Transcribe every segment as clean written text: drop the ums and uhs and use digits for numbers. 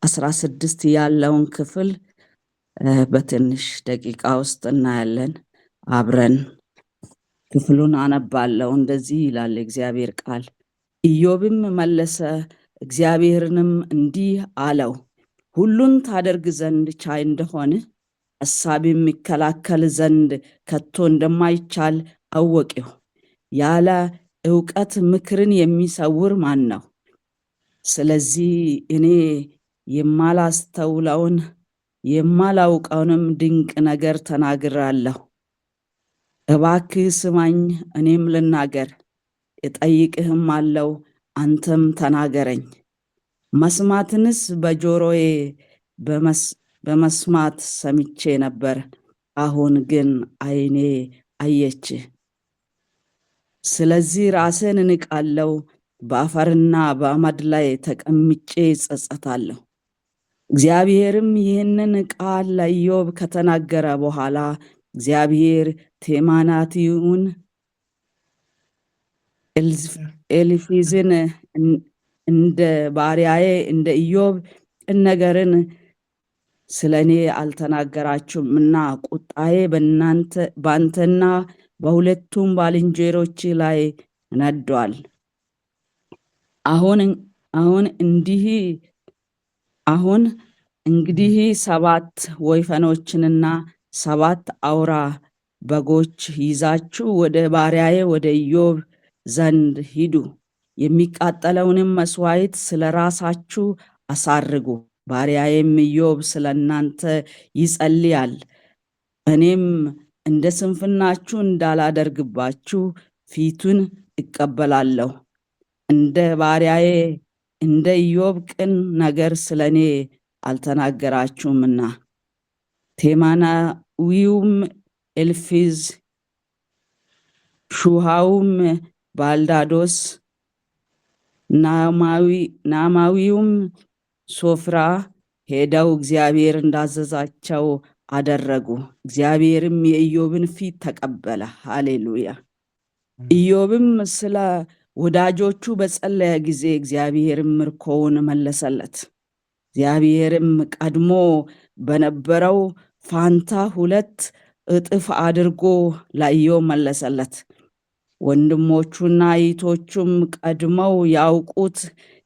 16 ያለውን ክፍል በትንሽ ደቂቃ ውስጥ እናያለን። አብረን ክፍሉን አነባለሁ። እንደዚህ ይላል እግዚአብሔር ቃል። ኢዮብም መለሰ፣ እግዚአብሔርንም እንዲህ አለው፣ ሁሉን ታደርግ ዘንድ ቻይ እንደሆንህ ሐሳብም ይከላከል ዘንድ ከቶ እንደማይቻል አወቅሁ። ያለ ዕውቀት ምክርን የሚሰውር ማን ነው? ስለዚህ እኔ የማላስተውለውን የማላውቀውንም ድንቅ ነገር ተናግራለሁ። እባክህ ስማኝ፣ እኔም ልናገር፣ እጠይቅህም አለው፣ አንተም ተናገረኝ። መስማትንስ በጆሮዬ በመስማት ሰምቼ ነበር፣ አሁን ግን ዓይኔ አየች። ስለዚህ ራሴን እንቃለሁ፣ በአፈርና በአመድ ላይ ተቀምጬ እጸጸታለሁ። እግዚአብሔርም ይህንን ቃል ለኢዮብ ከተናገረ በኋላ እግዚአብሔር ቴማናቲውን ኤልፋዝን እንደ ባሪያዬ እንደ ኢዮብ ቅን ነገርን ስለ እኔ አልተናገራችሁምና ቁጣዬ በአንተና በሁለቱም ባልንጀሮች ላይ ነዷል። አሁን እንግዲህ 7 ወይፈኖችንና 7 አውራ በጎች ይዛችሁ ወደ ባሪያዬ ወደ ኢዮብ ዘንድ ሂዱ፣ የሚቃጠለውንም መስዋዕት ስለ ራሳችሁ አሳርጉ። ባሪያዬም ኢዮብ ስለ እናንተ ይጸልያል፣ እኔም እንደ ስንፍናችሁ እንዳላደርግባችሁ ፊቱን እቀበላለሁ። እንደ ባሪያዬ እንደ ኢዮብ ቅን ነገር ስለ እኔ አልተናገራችሁምና። ቴማናዊውም ኤልፋዝ፣ ሹሃውም ባልዳዶስ፣ ናዕማዊውም ሶፍራ ሄደው እግዚአብሔር እንዳዘዛቸው አደረጉ። እግዚአብሔርም የኢዮብን ፊት ተቀበለ። ሃሌሉያ። ኢዮብም ስለ ወዳጆቹ በጸለየ ጊዜ እግዚአብሔርም ምርኮውን መለሰለት። እግዚአብሔርም ቀድሞ በነበረው ፋንታ 2 እጥፍ አድርጎ ለኢዮብ መለሰለት። ወንድሞቹና እህቶቹም ቀድመው ያውቁት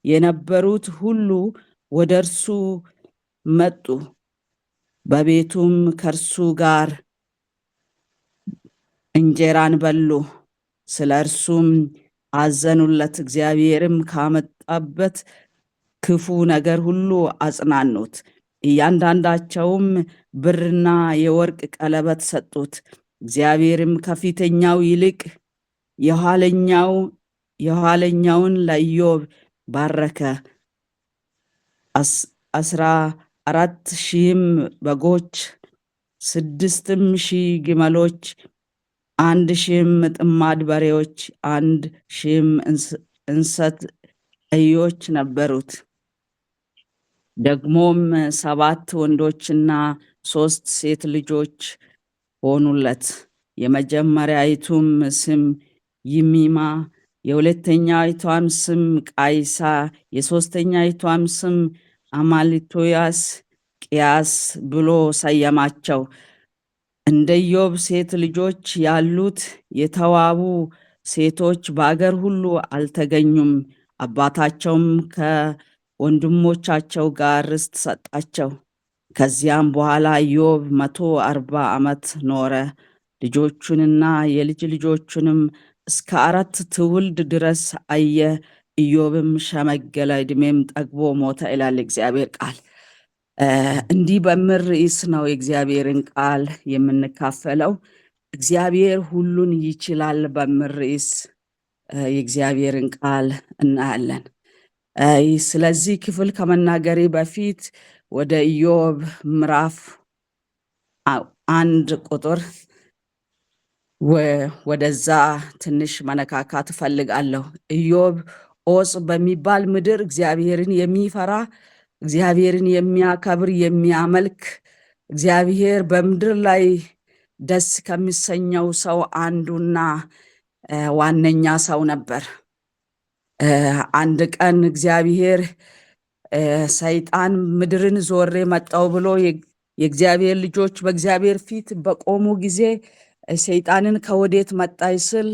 የነበሩት ሁሉ ወደ እርሱ መጡ፣ በቤቱም ከእርሱ ጋር እንጀራን በሉ፣ ስለ እርሱም አዘኑለት። እግዚአብሔርም ካመጣበት ክፉ ነገር ሁሉ አጽናኑት። እያንዳንዳቸውም ብርና የወርቅ ቀለበት ሰጡት። እግዚአብሔርም ከፊተኛው ይልቅ የኋለኛውን ለኢዮብ ባረከ። 14,000 በጎች፣ 6,000 ግመሎች፣ 1,000 ጥማድ በሬዎች፣ 1,000 እንስት እዮች ነበሩት። ደግሞም 7 ወንዶችና 3 ሴት ልጆች ሆኑለት። የመጀመሪያይቱም ስም ይሚማ፣ የሁለተኛይቷም ስም ቃይሳ፣ የሶስተኛይቷም ስም አማሊቶያስ ቅያስ ብሎ ሰየማቸው። እንደ ኢዮብ ሴት ልጆች ያሉት የተዋቡ ሴቶች በአገር ሁሉ አልተገኙም። አባታቸውም ከወንድሞቻቸው ጋር ርስት ሰጣቸው። ከዚያም በኋላ ኢዮብ 140 ዓመት ኖረ። ልጆቹንና የልጅ ልጆቹንም እስከ 4 ትውልድ ድረስ አየ። ኢዮብም ሸመገለ፣ ዕድሜም ጠግቦ ሞተ ይላል እግዚአብሔር ቃል። እንዲህ በሚል ርዕስ ነው የእግዚአብሔርን ቃል የምንካፈለው። እግዚአብሔር ሁሉን ይችላል በሚል ርዕስ የእግዚአብሔርን ቃል እናያለን። ስለዚህ ክፍል ከመናገሬ በፊት ወደ ኢዮብ ምዕራፍ 1 ቁጥር ወደዛ ትንሽ መነካካት እፈልጋለሁ። ኢዮብ ዖፅ በሚባል ምድር እግዚአብሔርን የሚፈራ እግዚአብሔርን የሚያከብር የሚያመልክ እግዚአብሔር በምድር ላይ ደስ ከሚሰኘው ሰው አንዱና ዋነኛ ሰው ነበር። አንድ ቀን እግዚአብሔር ሰይጣን ምድርን ዞሬ መጣው ብሎ የእግዚአብሔር ልጆች በእግዚአብሔር ፊት በቆሙ ጊዜ ሰይጣንን ከወዴት መጣይ ስል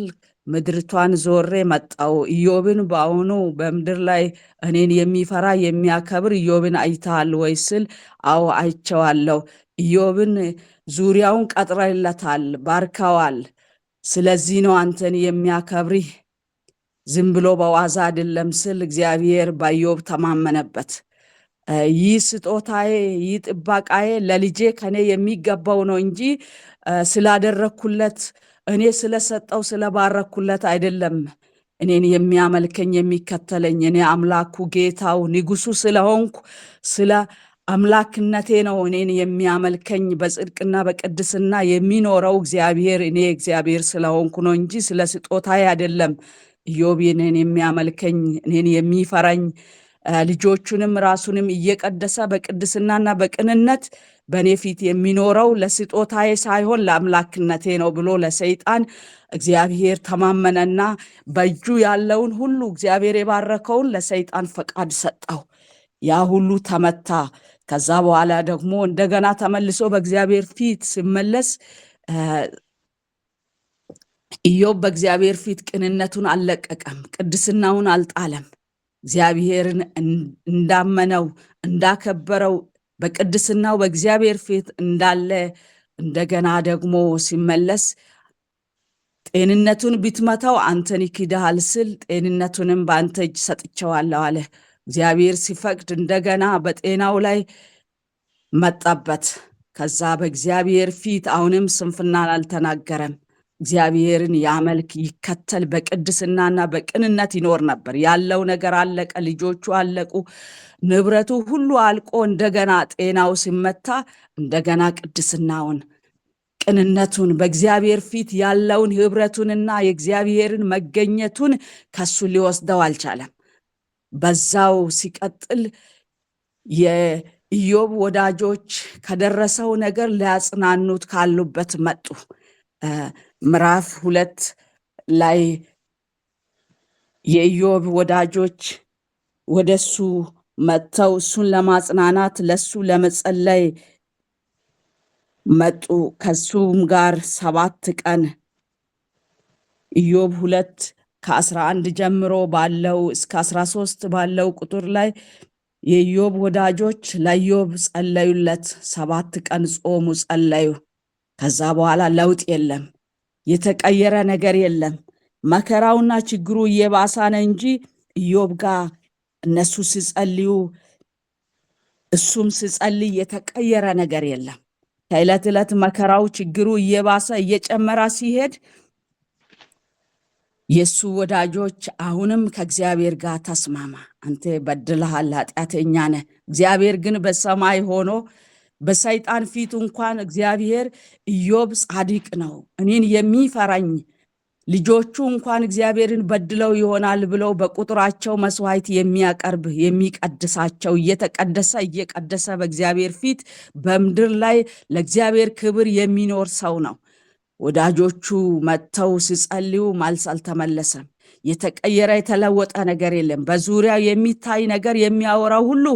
ምድርቷን ዞሬ መጣው። ኢዮብን በአሁኑ በምድር ላይ እኔን የሚፈራ የሚያከብር ኢዮብን አይተሃል ወይ ስል አዎ አይቼዋለሁ። ኢዮብን ዙሪያውን ቀጥረለታል፣ ባርከዋል። ስለዚህ ነው አንተን የሚያከብርህ ዝም ብሎ በዋዛ አይደለም ስል እግዚአብሔር በኢዮብ ተማመነበት። ይህ ስጦታዬ ይህ ጥባቃዬ ለልጄ ከኔ የሚገባው ነው እንጂ ስላደረኩለት እኔ ስለሰጠው ስለባረኩለት አይደለም እኔን የሚያመልከኝ የሚከተለኝ። እኔ አምላኩ ጌታው ንጉሱ ስለሆንኩ ስለ አምላክነቴ ነው እኔን የሚያመልከኝ። በጽድቅና በቅድስና የሚኖረው እግዚአብሔር እኔ እግዚአብሔር ስለሆንኩ ነው እንጂ ስለ ስጦታዬ አይደለም። ኢዮብ እኔን የሚያመልከኝ እኔን የሚፈራኝ ልጆቹንም ራሱንም እየቀደሰ በቅድስናና በቅንነት በእኔ ፊት የሚኖረው ለስጦታዬ ሳይሆን ለአምላክነቴ ነው ብሎ ለሰይጣን እግዚአብሔር ተማመነና በእጁ ያለውን ሁሉ እግዚአብሔር የባረከውን ለሰይጣን ፈቃድ ሰጠው። ያ ሁሉ ተመታ። ከዛ በኋላ ደግሞ እንደገና ተመልሶ በእግዚአብሔር ፊት ሲመለስ ኢዮብ በእግዚአብሔር ፊት ቅንነቱን አልለቀቀም፣ ቅድስናውን አልጣለም። እግዚአብሔርን እንዳመነው እንዳከበረው በቅድስናው በእግዚአብሔር ፊት እንዳለ እንደገና ደግሞ ሲመለስ ጤንነቱን ቢትመታው አንተን ይክዳል ስል ጤንነቱንም በአንተ እጅ ሰጥቼዋለሁ አለ። እግዚአብሔር ሲፈቅድ እንደገና በጤናው ላይ መጣበት። ከዛ በእግዚአብሔር ፊት አሁንም ስንፍናን አልተናገረም። እግዚአብሔርን ያመልክ ይከተል በቅድስናና በቅንነት ይኖር ነበር። ያለው ነገር አለቀ፣ ልጆቹ አለቁ፣ ንብረቱ ሁሉ አልቆ እንደገና ጤናው ሲመታ እንደገና ቅድስናውን ቅንነቱን በእግዚአብሔር ፊት ያለውን ህብረቱንና የእግዚአብሔርን መገኘቱን ከሱ ሊወስደው አልቻለም። በዛው ሲቀጥል የኢዮብ ወዳጆች ከደረሰው ነገር ሊያጽናኑት ካሉበት መጡ። ምዕራፍ 2 ላይ የኢዮብ ወዳጆች ወደሱ መጥተው እሱን ለማጽናናት ለሱ ለመጸለይ መጡ። ከሱም ጋር 7 ቀን ኢዮብ 2:11 ጀምሮ ባለው እስከ 13 ባለው ቁጥር ላይ የኢዮብ ወዳጆች ለኢዮብ ጸለዩለት። 7 ቀን ጾሙ፣ ጸለዩ። ከዛ በኋላ ለውጥ የለም፣ የተቀየረ ነገር የለም። መከራውና ችግሩ እየባሰ ነው እንጂ ኢዮብ ጋር እነሱ ሲጸልዩ እሱም ሲጸልይ የተቀየረ ነገር የለም። ከዕለት ዕለት መከራው ችግሩ እየባሰ እየጨመረ ሲሄድ የሱ ወዳጆች አሁንም ከእግዚአብሔር ጋር ተስማማ፣ አንተ በድለሃል፣ ኃጢአተኛ ነህ። እግዚአብሔር ግን በሰማይ ሆኖ በሰይጣን ፊት እንኳን እግዚአብሔር ኢዮብ ጻድቅ ነው፣ እኔን የሚፈራኝ ልጆቹ እንኳን እግዚአብሔርን በድለው ይሆናል ብለው በቁጥራቸው መስዋዕት የሚያቀርብ የሚቀድሳቸው እየቀደሰ በእግዚአብሔር ፊት በምድር ላይ ለእግዚአብሔር ክብር የሚኖር ሰው ነው። ወዳጆቹ መጥተው ሲጸልዩ መልስ አልተመለሰም። የተቀየረ የተለወጠ ነገር የለም። በዙሪያው የሚታይ ነገር የሚያወራው ሁሉ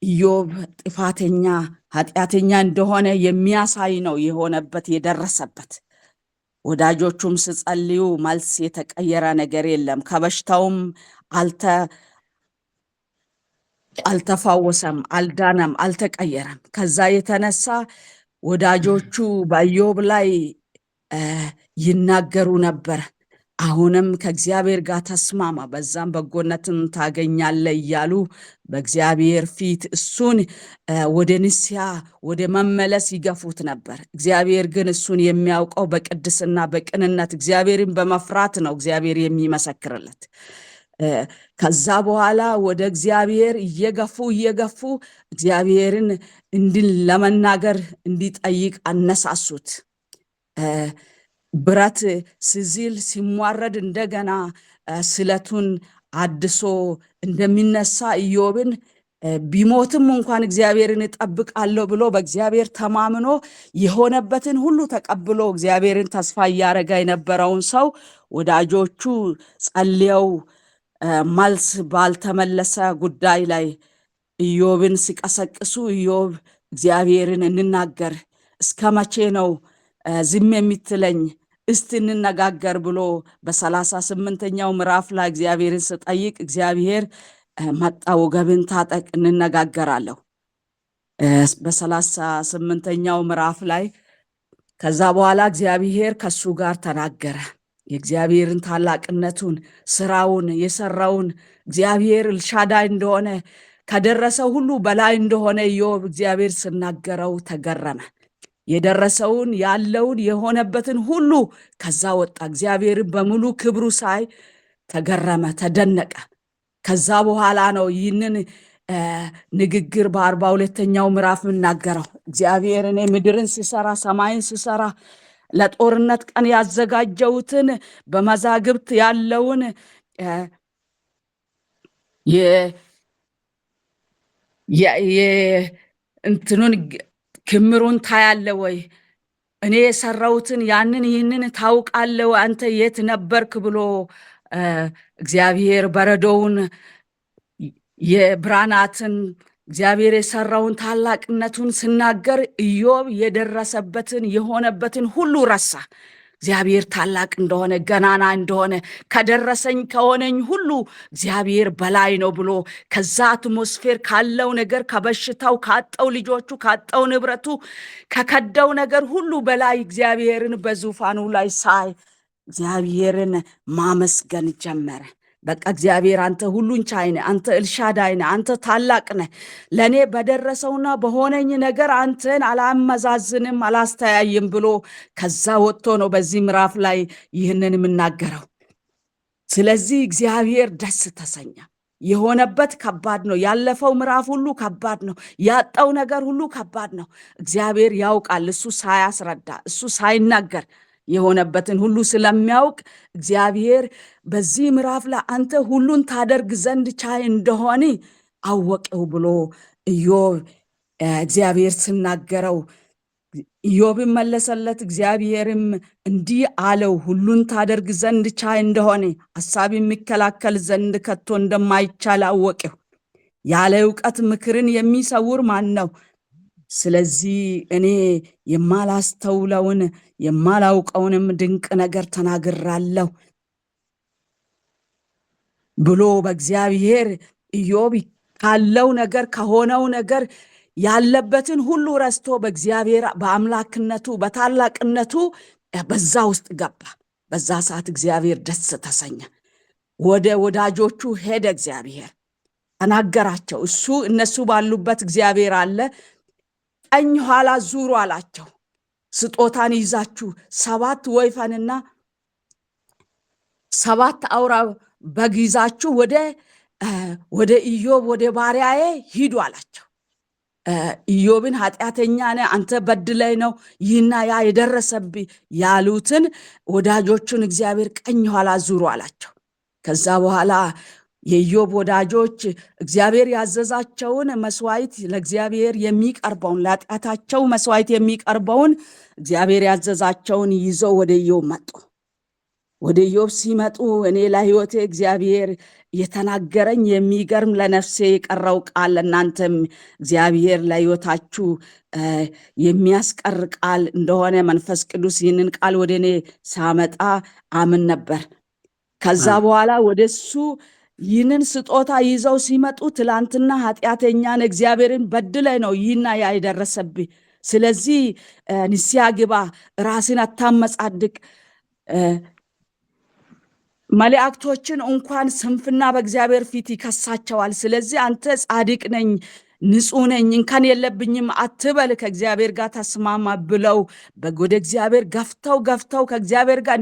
ኢዮብ ጥፋተኛ ኃጢአተኛ እንደሆነ የሚያሳይ ነው የሆነበት የደረሰበት። ወዳጆቹም ሲጸልዩ መልስ የተቀየረ ነገር የለም። ከበሽታውም አልተፋወሰም፣ አልዳነም፣ አልተቀየረም። ከዛ የተነሳ ወዳጆቹ በኢዮብ ላይ ይናገሩ ነበር። አሁንም ከእግዚአብሔር ጋር ተስማማ፣ በዛም በጎነትን ታገኛለህ እያሉ በእግዚአብሔር ፊት እሱን ወደ ንስሐ ወደ መመለስ ይገፉት ነበር። እግዚአብሔር ግን እሱን የሚያውቀው በቅድስና በቅንነት እግዚአብሔርን በመፍራት ነው እግዚአብሔር የሚመሰክርለት። ከዛ በኋላ ወደ እግዚአብሔር እየገፉ እግዚአብሔርን ለመናገር እንዲጠይቅ አነሳሱት። ብረት ሲዝል ሲሟረድ እንደገና ስለቱን አድሶ እንደሚነሳ ኢዮብን ቢሞትም እንኳን እግዚአብሔርን እጠብቃለሁ ብሎ በእግዚአብሔር ተማምኖ የሆነበትን ሁሉ ተቀብሎ እግዚአብሔርን ተስፋ እያደረገ የነበረውን ሰው ወዳጆቹ ጸልየው መልስ ባልተመለሰ ጉዳይ ላይ ኢዮብን ሲቀሰቅሱ ኢዮብ እግዚአብሔርን እንናገር እስከ መቼ ነው ዝም የምትለኝ እስቲ እንነጋገር ብሎ በ38ኛው ምዕራፍ ላይ እግዚአብሔርን ሲጠይቅ እግዚአብሔር መጣ ወገብን ታጠቅ እንነጋገራለሁ በ38ኛው ምዕራፍ ላይ ከዛ በኋላ እግዚአብሔር ከሱ ጋር ተናገረ የእግዚአብሔርን ታላቅነቱን ስራውን የሰራውን እግዚአብሔር ኤልሻዳይ እንደሆነ ከደረሰው ሁሉ በላይ እንደሆነ ኢዮብ እግዚአብሔር ሲናገረው ተገረመ የደረሰውን ያለውን የሆነበትን ሁሉ ከዛ ወጣ እግዚአብሔር በሙሉ ክብሩ ሳይ ተገረመ ተደነቀ ከዛ በኋላ ነው ይህንን ንግግር በ42ኛው ምዕራፍ እናገረው እግዚአብሔር እኔ ምድርን ሲሰራ ሰማይን ሲሰራ ለጦርነት ቀን ያዘጋጀውትን በመዛግብት ያለውን እንትኑን ክምሩን ታያለ ወይ እኔ የሰራውትን ያንን ይህንን ታውቃለህ አንተ የት ነበርክ ብሎ እግዚአብሔር በረዶውን የብራናትን እግዚአብሔር የሰራውን ታላቅነቱን ሲናገር ኢዮብ የደረሰበትን የሆነበትን ሁሉ ረሳ እግዚአብሔር ታላቅ እንደሆነ ገናና እንደሆነ ከደረሰኝ ከሆነኝ ሁሉ እግዚአብሔር በላይ ነው ብሎ ከዛ አትሞስፌር ካለው ነገር ከበሽታው ካጣው ልጆቹ ካጣው ንብረቱ ከከዳው ነገር ሁሉ በላይ እግዚአብሔርን በዙፋኑ ላይ ሳይ እግዚአብሔርን ማመስገን ጀመረ በቃ እግዚአብሔር አንተ ሁሉን ቻይ ነህ አንተ ኤልሻዳይ ነህ አንተ ታላቅ ነህ ለኔ በደረሰውና በሆነኝ ነገር አንተን አላመዛዝንም አላስተያይም ብሎ ከዛ ወጥቶ ነው በዚህ ምዕራፍ ላይ ይህንን የምናገረው ስለዚህ እግዚአብሔር ደስ ተሰኘ የሆነበት ከባድ ነው ያለፈው ምዕራፍ ሁሉ ከባድ ነው ያጣው ነገር ሁሉ ከባድ ነው እግዚአብሔር ያውቃል እሱ ሳያስረዳ እሱ ሳይናገር የሆነበትን ሁሉ ስለሚያውቅ እግዚአብሔር በዚህ ምዕራፍ ላይ አንተ ሁሉን ታደርግ ዘንድ ቻይ እንደሆነ አወቀው ብሎ ኢዮብ እግዚአብሔር ሲናገረው ኢዮብም መለሰለት እግዚአብሔርም እንዲህ አለው ሁሉን ታደርግ ዘንድ ቻይ እንደሆነ ሐሳብ የሚከላከል ዘንድ ከቶ እንደማይቻል አወቀው ያለ ዕውቀት ምክርን የሚሰውር ማን ነው ስለዚህ እኔ የማላስተውለውን የማላውቀውንም ድንቅ ነገር ተናግራለሁ ብሎ በእግዚአብሔር ኢዮብ ካለው ነገር ከሆነው ነገር ያለበትን ሁሉ ረስቶ በእግዚአብሔር በአምላክነቱ በታላቅነቱ በዛ ውስጥ ገባ በዛ ሰዓት እግዚአብሔር ደስ ተሰኘ ወደ ወዳጆቹ ሄደ እግዚአብሔር ተናገራቸው እሱ እነሱ ባሉበት እግዚአብሔር አለ ቀኝ ኋላ ዙሩ አላቸው ስጦታን ይዛችሁ 7 ወይፈንና 7 አውራ በግ ይዛችሁ ወደ ኢዮብ ወደ ባሪያዬ ሂዱ አላቸው ኢዮብን ኃጢአተኛ ነህ አንተ በድለህ ነው ይህና ያ የደረሰብህ ያሉትን ወዳጆቹን እግዚአብሔር ቀኝ ኋላ ዙሩ አላቸው ከዛ በኋላ የኢዮብ ወዳጆች እግዚአብሔር ያዘዛቸውን መስዋዕት ለእግዚአብሔር የሚቀርበውን ለኃጢአታቸው መስዋዕት የሚቀርበውን እግዚአብሔር ያዘዛቸውን ይዘው ወደ ኢዮብ መጡ ወደ ኢዮብ ሲመጡ እኔ ለሕይወቴ እግዚአብሔር የተናገረኝ የሚገርም ለነፍሴ የቀረው ቃል ለእናንተም እግዚአብሔር ለሕይወታችሁ የሚያስቀር ቃል እንደሆነ መንፈስ ቅዱስ ይህንን ቃል ወደ እኔ ሳመጣ አምን ነበር ከዛ በኋላ ወደሱ ይህንን ስጦታ ይዘው ሲመጡ ትላንትና ኃጢአተኛን እግዚአብሔርን በድለ ነው ይህና ያ የደረሰብህ ስለዚህ ንስሐ ግባ ራስን አታመጻድቅ መላእክቶችን እንኳን ስንፍና በእግዚአብሔር ፊት ይከሳቸዋል ስለዚህ አንተ ጻድቅ ነኝ ንጹህ ነኝ እንከን የለብኝም አትበል ከእግዚአብሔር ጋር ተስማማ ብለው ወደ እግዚአብሔር ገፍተው ከእግዚአብሔር ጋር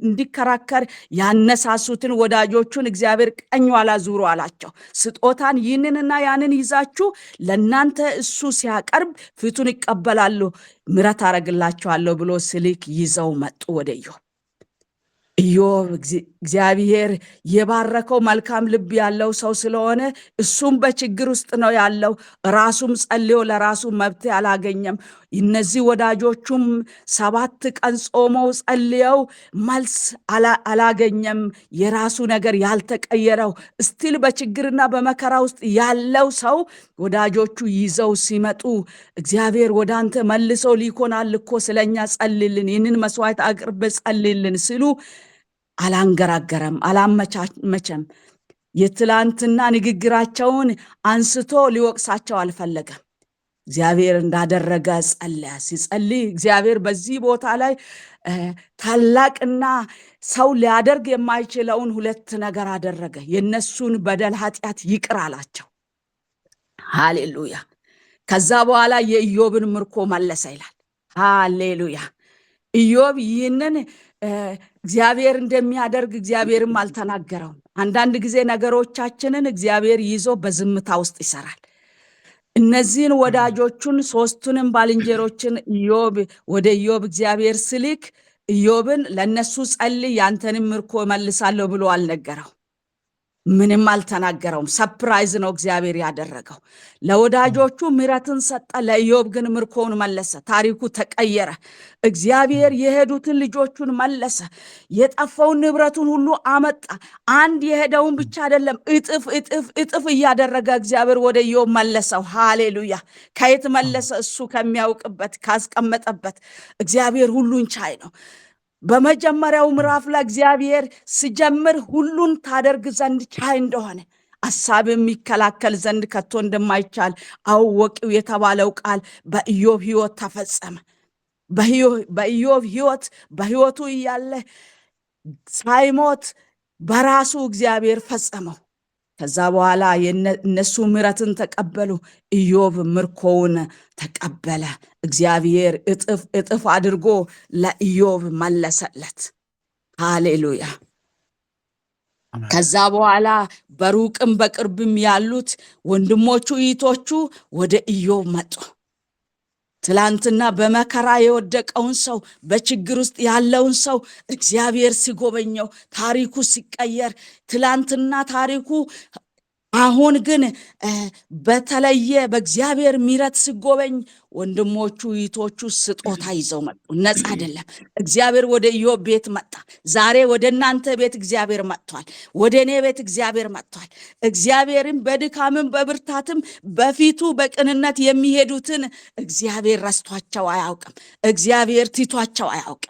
እንዲከራከር ያነሳሱትን ወዳጆቹን እግዚአብሔር ቀኝ ኋላ ዙሩ አላቸው ስጦታን ይህንንና ያንን ይዛችሁ ለእናንተ እሱ ሲያቀርብ ፊቱን ይቀበላሉ ምሕረት አረግላችኋለሁ ብሎ ስልክ ይዘው መጡ ወደ ኢዮብ ኢዮብ እግዚአብሔር የባረከው መልካም ልብ ያለው ሰው ስለሆነ እሱም በችግር ውስጥ ነው ያለው። ራሱም ጸልዮ ለራሱ መብት አላገኘም። እነዚህ ወዳጆቹም 7 ቀን ጾመው ጸልየው መልስ አላገኘም። የራሱ ነገር ያልተቀየረው እስቲል በችግርና በመከራ ውስጥ ያለው ሰው ወዳጆቹ ይዘው ሲመጡ እግዚአብሔር ወደ አንተ መልሰው ሊኮናል እኮ ስለኛ ጸልልን፣ ይህንን መስዋዕት አቅርበ ጸልልን ሲሉ አላንገራገረም፣ አላመቻመቸም። የትላንትና ንግግራቸውን አንስቶ ሊወቅሳቸው አልፈለገም። እግዚአብሔር እንዳደረገ ጸለየ። ሲጸልይ እግዚአብሔር በዚህ ቦታ ላይ ታላቅና ሰው ሊያደርግ የማይችለውን 2 ነገር አደረገ። የነሱን በደል ኃጢአት ይቅር አላቸው። ሃሌሉያ። ከዛ በኋላ የኢዮብን ምርኮ መለሰ ይላል። ሃሌሉያ። ኢዮብ ይህንን እግዚአብሔር እንደሚያደርግ እግዚአብሔርም አልተናገረውም። አንዳንድ ጊዜ ነገሮቻችንን እግዚአብሔር ይዞ በዝምታ ውስጥ ይሰራል። እነዚህን ወዳጆቹን 3ቱንም ባልንጀሮችን ወደ ኢዮብ እግዚአብሔር ስልክ ኢዮብን ለነሱ ጸልይ ያንተንም ምርኮ መልሳለሁ ብሎ አልነገረው። ምንም አልተናገረውም። ሰርፕራይዝ ነው እግዚአብሔር ያደረገው። ለወዳጆቹ ምሕረትን ሰጠ፣ ለኢዮብ ግን ምርኮውን መለሰ። ታሪኩ ተቀየረ። እግዚአብሔር የሄዱትን ልጆቹን መለሰ። የጠፋውን ንብረቱን ሁሉ አመጣ። አንድ የሄደውን ብቻ አይደለም፣ እጥፍ እጥፍ እጥፍ እያደረገ እግዚአብሔር ወደ ኢዮብ መለሰው። ሃሌሉያ። ከየት መለሰ? እሱ ከሚያውቅበት ካስቀመጠበት። እግዚአብሔር ሁሉን ቻይ ነው። በመጀመሪያው ምዕራፍ ላይ እግዚአብሔር ሲጀምር ሁሉን ታደርግ ዘንድ ቻይ እንደሆነ ሐሳብ የሚከላከል ዘንድ ከቶ እንደማይቻል አወቂው የተባለው ቃል በኢዮብ ሕይወት ተፈጸመ። በኢዮብ ሕይወት በሕይወቱ እያለ ሳይሞት በራሱ እግዚአብሔር ፈጸመው። ከዛ በኋላ እነሱ ምሕረትን ተቀበሉ። ኢዮብ ምርኮውን ተቀበለ። እግዚአብሔር እጥፍ እጥፍ አድርጎ ለኢዮብ መለሰለት። ሃሌሉያ። ከዛ በኋላ በሩቅም በቅርብም ያሉት ወንድሞቹ እህቶቹ ወደ ኢዮብ መጡ። ትላንትና በመከራ የወደቀውን ሰው፣ በችግር ውስጥ ያለውን ሰው እግዚአብሔር ሲጎበኘው ታሪኩ ሲቀየር፣ ትላንትና ታሪኩ አሁን ግን በተለየ በእግዚአብሔር ምሕረት ሲጎበኝ ወንድሞቹ እህቶቹ ስጦታ ይዘው መጡ። ነፃ አይደለም። እግዚአብሔር ወደ ኢዮብ ቤት መጣ። ዛሬ ወደ እናንተ ቤት እግዚአብሔር መጥቷል። ወደ እኔ ቤት እግዚአብሔር መጥቷል። እግዚአብሔርም በድካምም በብርታትም በፊቱ በቅንነት የሚሄዱትን እግዚአብሔር ረስቷቸው አያውቅም። እግዚአብሔር ትቷቸው አያውቅም።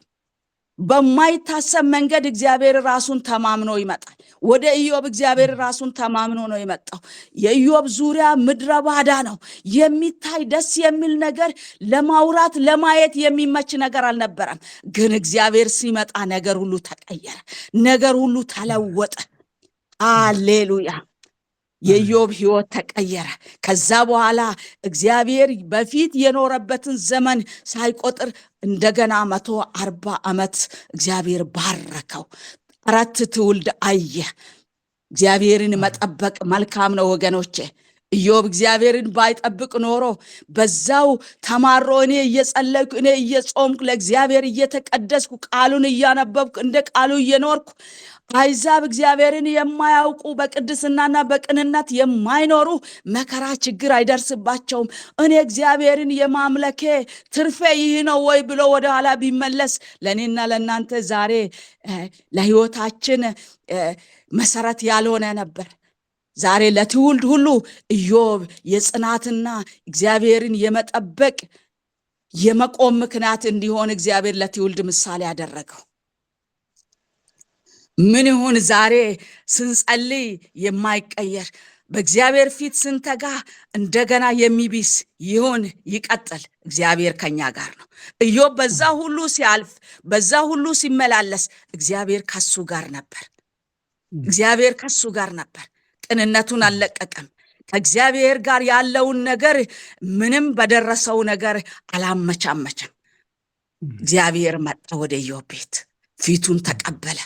በማይታሰብ መንገድ እግዚአብሔር ራሱን ተማምኖ ይመጣል። ወደ ኢዮብ እግዚአብሔር ራሱን ተማምኖ ነው የመጣው። የኢዮብ ዙሪያ ምድረ ባዳ ነው። የሚታይ ደስ የሚል ነገር ለማውራት ለማየት የሚመች ነገር አልነበረም። ግን እግዚአብሔር ሲመጣ ነገር ሁሉ ተቀየረ፣ ነገር ሁሉ ተለወጠ። ሃሌሉያ። የኢዮብ ሕይወት ተቀየረ። ከዛ በኋላ እግዚአብሔር በፊት የኖረበትን ዘመን ሳይቆጥር እንደገና 140 ዓመት እግዚአብሔር ባረከው። 4 ትውልድ አየ። እግዚአብሔርን መጠበቅ መልካም ነው ወገኖቼ። ኢዮብ እግዚአብሔርን ባይጠብቅ ኖሮ በዛው ተማሮ እኔ እየጸለይኩ እኔ እየጾምኩ ለእግዚአብሔር እየተቀደስኩ ቃሉን እያነበብኩ እንደ ቃሉ እየኖርኩ አይዛብ እግዚአብሔርን የማያውቁ በቅድስናና በቅንነት የማይኖሩ መከራ ችግር አይደርስባቸውም። እኔ እግዚአብሔርን የማምለኬ ትርፌ ይህ ነው ወይ ብሎ ወደ ኋላ ቢመለስ ለእኔና ለእናንተ ዛሬ ለሕይወታችን መሰረት ያልሆነ ነበር። ዛሬ ለትውልድ ሁሉ ኢዮብ የጽናትና እግዚአብሔርን የመጠበቅ የመቆም ምክንያት እንዲሆን እግዚአብሔር ለትውልድ ምሳሌ ያደረገው። ምን ይሁን ዛሬ ስንጸልይ የማይቀየር በእግዚአብሔር ፊት ስንተጋ እንደገና የሚቢስ ይሁን ይቀጥል። እግዚአብሔር ከኛ ጋር ነው። ኢዮብ በዛ ሁሉ ሲያልፍ በዛ ሁሉ ሲመላለስ እግዚአብሔር ከሱ ጋር ነበር። እግዚአብሔር ከሱ ጋር ነበር። ቅንነቱን አልለቀቀም። ከእግዚአብሔር ጋር ያለውን ነገር ምንም በደረሰው ነገር አላመቻመችም። እግዚአብሔር መጣ ወደ ኢዮብ ቤት፣ ፊቱን ተቀበለ።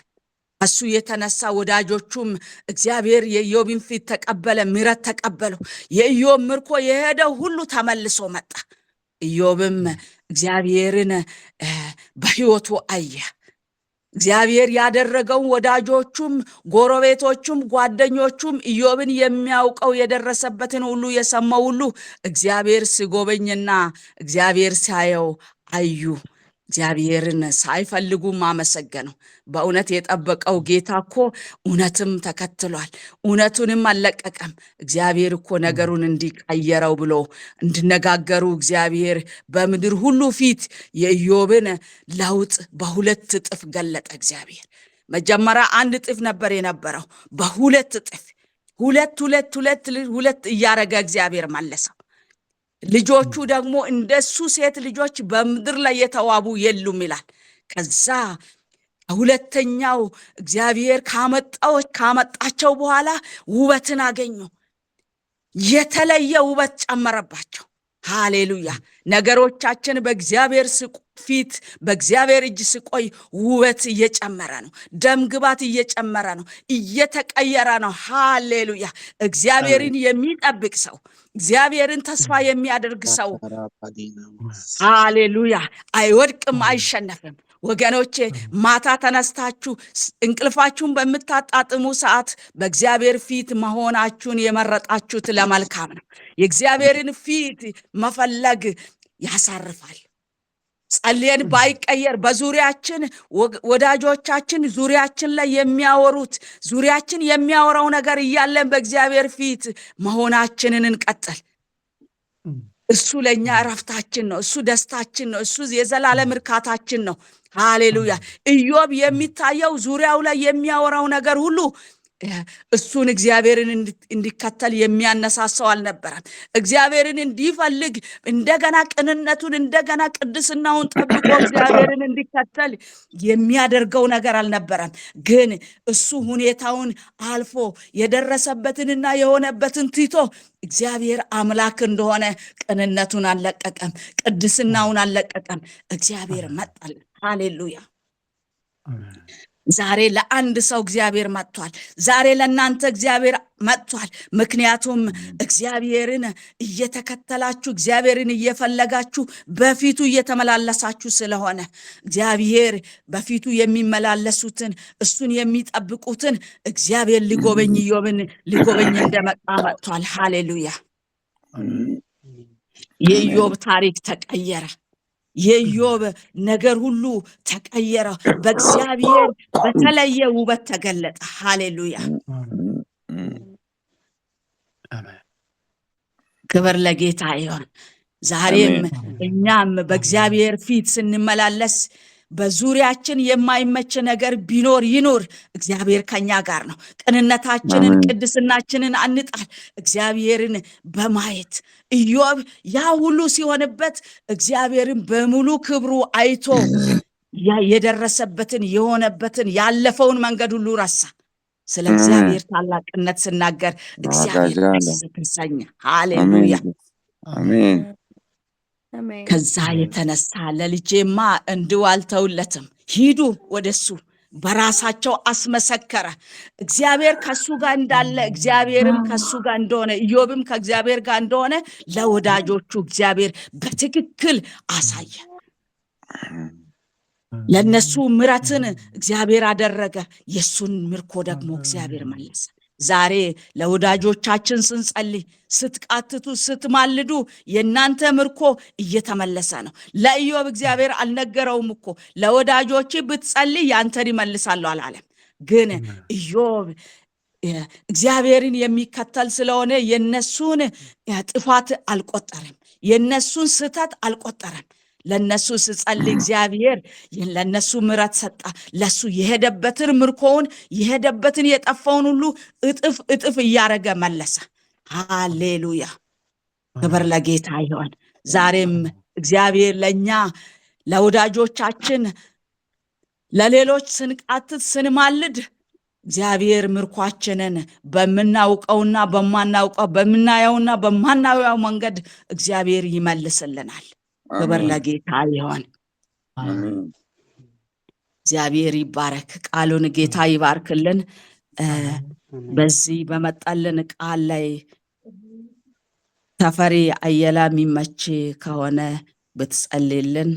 እሱ የተነሳ ወዳጆቹም እግዚአብሔር የኢዮብን ፊት ተቀበለ፣ ምሕረት ተቀበሉ። የኢዮብ ምርኮ የሄደው ሁሉ ተመልሶ መጣ። ኢዮብም እግዚአብሔርን በሕይወቱ አየ። እግዚአብሔር ያደረገው ወዳጆቹም ጎረቤቶቹም ጓደኞቹም ኢዮብን የሚያውቀው የደረሰበትን ሁሉ የሰማው ሁሉ እግዚአብሔር ሲጎበኝና እግዚአብሔር ሲያየው አዩ። እግዚአብሔርን ሳይፈልጉም አመሰገነው። በእውነት የጠበቀው ጌታ እኮ እውነትም ተከትሏል፣ እውነቱንም አልለቀቀም። እግዚአብሔር እኮ ነገሩን እንዲቀየረው ብሎ እንዲነጋገሩ እግዚአብሔር በምድር ሁሉ ፊት የኢዮብን ለውጥ በሁለት እጥፍ ገለጠ። እግዚአብሔር መጀመሪያ አንድ እጥፍ ነበር የነበረው፣ በሁለት እጥፍ ሁለት ሁለት ሁለት ሁለት እያረገ እግዚአብሔር መለሰው። ልጆቹ ደግሞ እንደሱ ሴት ልጆች በምድር ላይ የተዋቡ የሉም ይላል። ከዛ ሁለተኛው እግዚአብሔር ካመጣቸው በኋላ ውበትን አገኙ፣ የተለየ ውበት ጨመረባቸው። ሃሌሉያ! ነገሮቻችን በእግዚአብሔር ፊት በእግዚአብሔር እጅ ሲቆይ ውበት እየጨመረ ነው፣ ደም ግባት እየጨመረ ነው፣ እየተቀየረ ነው። ሃሌሉያ! እግዚአብሔርን የሚጠብቅ ሰው፣ እግዚአብሔርን ተስፋ የሚያደርግ ሰው ሃሌሉያ አይወድቅም፣ አይሸነፍም። ወገኖቼ ማታ ተነስታችሁ እንቅልፋችሁን በምታጣጥሙ ሰዓት በእግዚአብሔር ፊት መሆናችሁን የመረጣችሁት ለመልካም ነው። የእግዚአብሔርን ፊት መፈለግ ያሳርፋል። ጸልየን ባይቀየር በዙሪያችን ወዳጆቻችን ዙሪያችን ላይ ዙሪያችን የሚያወራው ነገር እያለን በእግዚአብሔር ፊት መሆናችንን እንቀጥል። እሱ ለኛ እረፍታችን ነው፣ እሱ ደስታችን ነው፣ እሱ የዘላለም እርካታችን ነው። ሃሌሉያ! ኢዮብ የሚታየው ዙሪያው ላይ የሚያወራው ነገር ሁሉ እሱን እግዚአብሔርን እንዲከተል የሚያነሳሳው አልነበረም። እግዚአብሔርን እንዲፈልግ እንደገና ቅንነቱን እንደገና ቅድስናውን ጠብቆ እግዚአብሔርን እንዲከተል የሚያደርገው ነገር አልነበረም። ግን እሱ ሁኔታውን አልፎ የደረሰበትንና የሆነበትን ትቶ እግዚአብሔር አምላክ እንደሆነ ቅንነቱን አልለቀቀም፣ ቅድስናውን አልለቀቀም። እግዚአብሔር መጣል። ሃሌሉያ! ዛሬ ለአንድ ሰው እግዚአብሔር መጥቷል። ዛሬ ለእናንተ እግዚአብሔር መጥቷል። ምክንያቱም እግዚአብሔርን እየተከተላችሁ እግዚአብሔርን እየፈለጋችሁ በፊቱ እየተመላለሳችሁ ስለሆነ እግዚአብሔር በፊቱ የሚመላለሱትን እሱን የሚጠብቁትን እግዚአብሔር ሊጎበኝ ኢዮብን ሊጎበኝ እንደመጣ መጥቷል። ሃሌሉያ! የኢዮብ ታሪክ ተቀየረ። የኢዮብ ነገር ሁሉ ተቀየረ። በእግዚአብሔር በተለየ ውበት ተገለጠ። ሃሌሉያ! ክብር ለጌታ ይሁን። ዛሬም እኛም በእግዚአብሔር ፊት ስንመላለስ በዙሪያችን የማይመች ነገር ቢኖር ይኖር፣ እግዚአብሔር ከኛ ጋር ነው። ቅንነታችንን ቅድስናችንን አንጣል። እግዚአብሔርን በማየት ኢዮብ ያ ሁሉ ሲሆንበት እግዚአብሔርን በሙሉ ክብሩ አይቶ የደረሰበትን የሆነበትን ያለፈውን መንገድ ሁሉ ረሳ። ስለ እግዚአብሔር ታላቅነት ስናገር እግዚአብሔር ተሰኘ። ሃሌሉያ! አሜን። ከዛ የተነሳ ለልጄማ እንዲሁ አልተውለትም፣ ሂዱ ወደሱ በራሳቸው አስመሰከረ። እግዚአብሔር ከሱ ጋር እንዳለ እግዚአብሔርም ከሱ ጋር እንደሆነ ኢዮብም ከእግዚአብሔር ጋር እንደሆነ ለወዳጆቹ እግዚአብሔር በትክክል አሳየ። ለነሱ ምሕረትን እግዚአብሔር አደረገ። የሱን ምርኮ ደግሞ እግዚአብሔር መለሰ። ዛሬ ለወዳጆቻችን ስንጸልይ፣ ስትቃትቱ፣ ስትማልዱ የእናንተ ምርኮ እየተመለሰ ነው። ለኢዮብ እግዚአብሔር አልነገረውም እኮ ለወዳጆች ብትጸልይ ያንተን ይመልሳለሁ አላለም። ግን ኢዮብ እግዚአብሔርን የሚከተል ስለሆነ የነሱን ጥፋት አልቆጠረም፣ የነሱን ስህተት አልቆጠረም። ለነሱ ስጸልይ እግዚአብሔር ለነሱ ምሕረት ሰጣ። ለሱ የሄደበትን ምርኮውን የሄደበትን የጠፋውን ሁሉ እጥፍ እጥፍ እያረገ መለሰ። ሃሌሉያ! ክብር ለጌታ ይሁን። ዛሬም እግዚአብሔር ለኛ ለወዳጆቻችን ለሌሎች ስንቃትት ስንማልድ እግዚአብሔር ምርኳችንን በምናውቀውና በማናውቀው በምናየውና በማናየው መንገድ እግዚአብሔር ይመልስልናል። ክብር ለጌታ ይሁን። እግዚአብሔር ይባረክ። ቃሉን ጌታ ይባርክልን። በዚህ በመጣልን ቃል ላይ ተፈሪ አየላ የሚመች ከሆነ ብትጸልይልን